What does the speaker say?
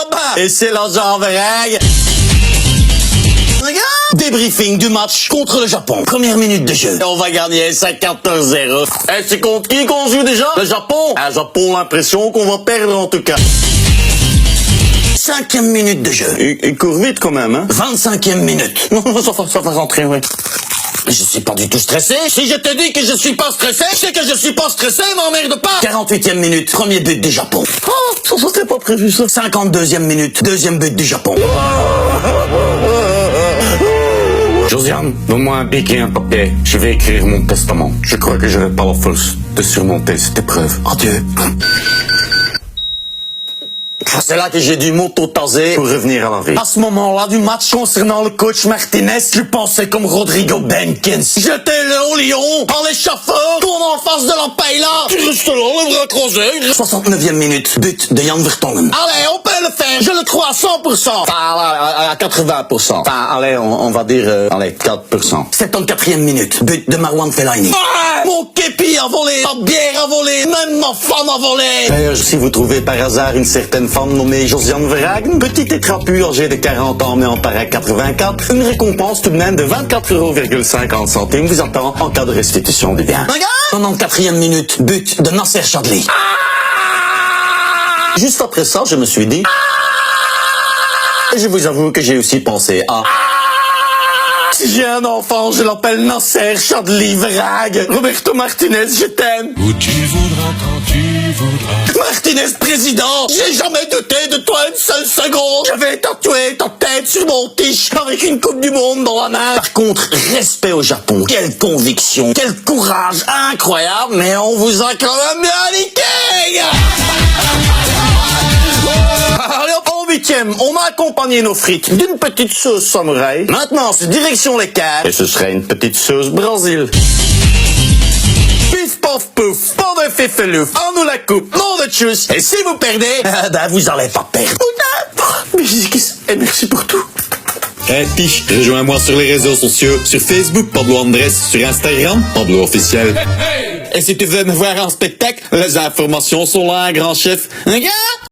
là-bas. Et c'est l'agent Vrague. Regarde. Débriefing du match contre le Japon. Première minute de jeu. On va gagner 54-0. Et c'est contre qui qu'on joue déjà? Le Japon. Le Japon, l'impression qu'on va perdre en tout cas. 5e minute de jeu. Il court vite quand même, hein? 25e minute. Ça va rentrer, ouais. Je suis pas du tout stressé. Si je te dis que je suis pas stressé, c'est que je suis pas stressé, m'emmerde pas. 48e minute, premier but du Japon. Oh, ça c'était pas prévu ça. 52e minute, deuxième but du Japon. Josiane, donne-moi un bic et un papier. Je vais écrire mon testament. Je crois que je n'ai pas la force de surmonter cette épreuve. Adieu. C'est là que j'ai dû m'auto-taser pour revenir à la vie. À ce moment-là du match concernant le coach Martinez, je pensais comme Rodrigo Benkins. J'étais le lion, en l'échafaud, tourne en face de la paille là. Tu restes là, le bras croisé. 69e minute, but de Jan Vertonghen. Allez, on peut le faire, je le crois à 100%. Enfin, à 80%. Enfin, allez, on va dire, 4%. 74e minute, but de Marwan Fellaini. Ouais, mon képi a volé, ma bière a volé, même ma femme a volé. D'ailleurs, si vous trouvez par hasard une certaine femme nommée Josiane Vrague, une petite étrapue âgée de 40 ans mais en paraît 84, une récompense tout de même de 24,50 € vous attend en cas de restitution du bien. Regarde 94e minute, but de Nasser Chadli. Juste après ça, je me suis dit... Je vous avoue que j'ai aussi pensé à... Si j'ai un enfant, je l'appelle Nasser Chadli Vrague. Roberto Martinez, je t'aime. Où tu voudras, quand tu voudras. Martinez président, j'ai jamais douté de toi une seule seconde. Je vais tatouer ta tête sur mon t-shirt avec une coupe du monde dans la main. Par contre, respect au Japon. Quelle conviction, quel courage incroyable, mais on vous a quand même bien niqué. Allez hop, en 8e, on a accompagné nos frites d'une petite sauce samouraï. Maintenant, c'est direction les caves. Et ce serait une petite sauce Brésil. Pif paf pouf, pas de fifelouf, on nous la coupe, non de tchuss. Et si vous perdez, vous allez pas perdre. Et merci pour tout. Hey Tige, rejoins-moi sur les réseaux sociaux. Sur Facebook, Pablo Andrés. Sur Instagram, Pablo Officiel. Et si tu veux me voir en spectacle, les informations sont là, grand chef. Regarde!